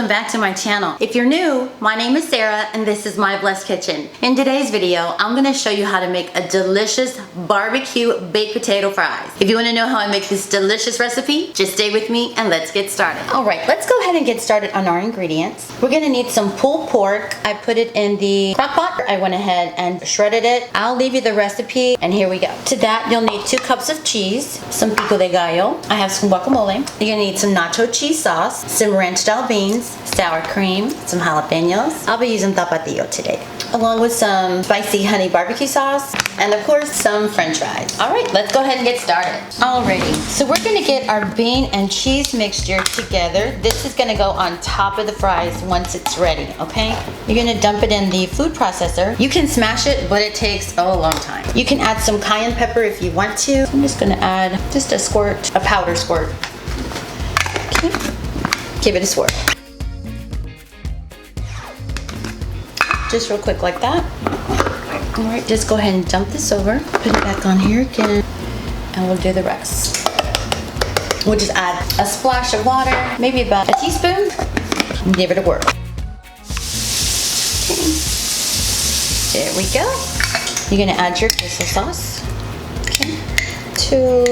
back to my channel. If you're new, my name is Sarah and this is My Blessed Kitchen. In today's video, I'm gonna show you how to make a delicious barbecue baked potato fries. If you wanna know how I make this delicious recipe, just stay with me and let's get started. All right, let's go ahead and get started on our ingredients. We're gonna need some pulled pork. I put it in the crock pot. I went ahead and shredded it. I'll leave you the recipe and here we go. To that, you'll need 2 cups of cheese, some pico de gallo. I have some guacamole. You're gonna need some nacho cheese sauce, some ranch style beans, sour cream, some jalapenos. I'll be using tapatio today, along with some spicy honey barbecue sauce, and of course some french fries. All right, let's go ahead and get started. Alrighty, so we're gonna get our bean and cheese mixture together. This is gonna go on top of the fries once it's ready, okay? You're gonna dump it in the food processor. You can smash it, but it takes a long time. You can add some cayenne pepper if you want to. I'm just gonna add just a squirt, a powder squirt. Okay. Give it a swirl. Just real quick like that. All right, just go ahead and dump this over. Put it back on here again, and we'll do the rest. We'll just add a splash of water, maybe about a teaspoon, and give it a whirl. Okay. There we go. You're gonna add your queso sauce. Okay. So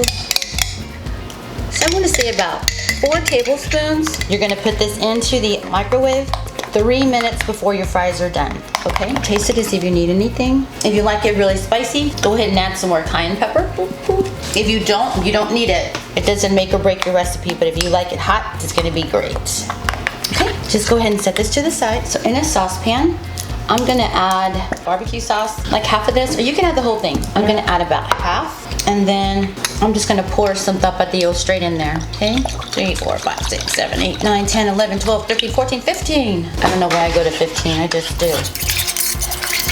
I'm gonna say about 4 tablespoons. You're gonna put this into the microwave 3 minutes before your fries are done, okay? Taste it to see if you need anything. If you like it really spicy, go ahead and add some more cayenne pepper. If you don't need it. It doesn't make or break your recipe, but if you like it hot, it's gonna be great. Okay, just go ahead and set this to the side. So in a saucepan, I'm gonna add barbecue sauce, like half of this, or you can add the whole thing. I'm gonna add about half, and then I'm just gonna pour some tapatio straight in there, okay? 3, 4, 5, 6, 7, 8, 9, 10, 11, 12, 13, 14, 15. I don't know why I go to 15, I just do.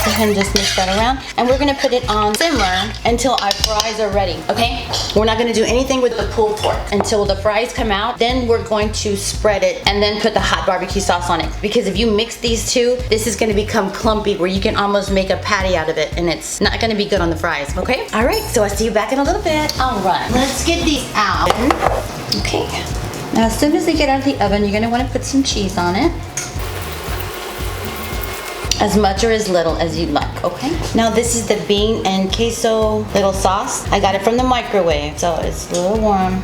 Go ahead and just mix that around. And we're gonna put it on simmer until our fries are ready, okay? We're not gonna do anything with the pulled pork until the fries come out. Then we're going to spread it and then put the hot barbecue sauce on it. Because if you mix these two, this is gonna become clumpy where you can almost make a patty out of it and it's not gonna be good on the fries, okay? All right, so I'll see you back in a little bit. All right, let's get these out. Okay, now as soon as they get out of the oven, you're gonna wanna put some cheese on it. As much or as little as you like, okay? Now this is the bean and queso little sauce. I got it from the microwave, so it's a little warm.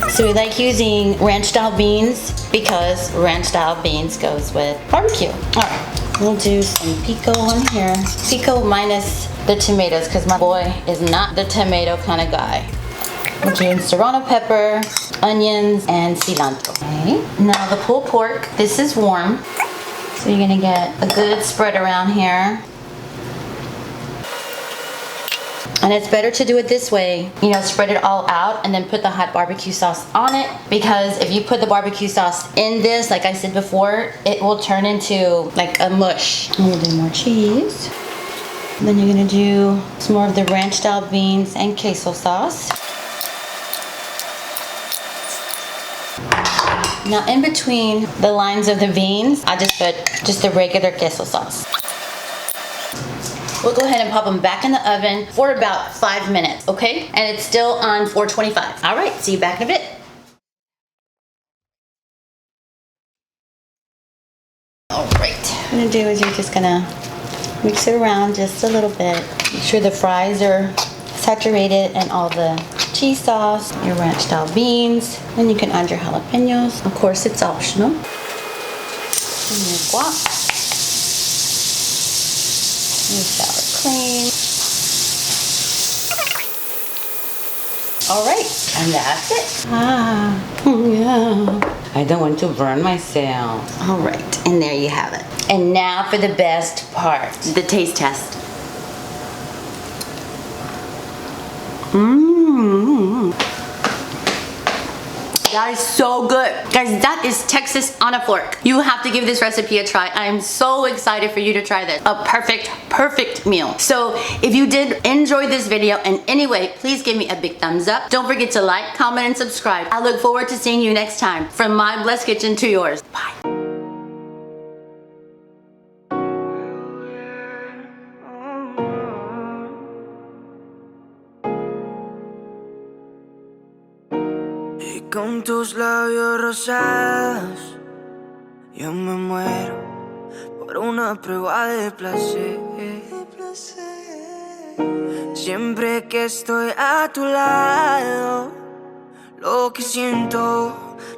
So we like using ranch style beans because ranch style beans goes with barbecue. All right, we'll do some pico on here. Pico minus the tomatoes because my boy is not the tomato kind of guy. We're doing serrano pepper, onions, and cilantro. Okay, now the pulled pork, this is warm. So you're gonna get a good spread around here. And it's better to do it this way, you know, spread it all out and then put the hot barbecue sauce on it, because if you put the barbecue sauce in this, like I said before, it will turn into like a mush. And we'll do more cheese. And then you're gonna do some more of the ranch style beans and queso sauce. Now in between the lines of the beans, I just put just the regular queso sauce. We'll go ahead and pop them back in the oven for about 5 minutes, okay? And it's still on 425. All right, see you back in a bit. All right, what I'm gonna do is you're just gonna mix it around just a little bit. Make sure the fries are saturated in all the cheese sauce, your ranch style beans, and you can add your jalapenos. Of course, it's optional. And your guac, your sour cream. All right, and that's it. Yeah. I don't want to burn myself. All right, and there you have it. And now for the best part, the taste test. That is so good. Guys, that is Texas on a fork. You have to give this recipe a try. I am so excited for you to try this. A perfect meal. So if you did enjoy this video in any way, please give me a big thumbs up. Don't forget to like, comment, and subscribe. I look forward to seeing you next time. From my blessed kitchen to yours. Bye. Y con tus labios rosados yo me muero por una prueba de placer. Siempre que estoy a tu lado, lo que siento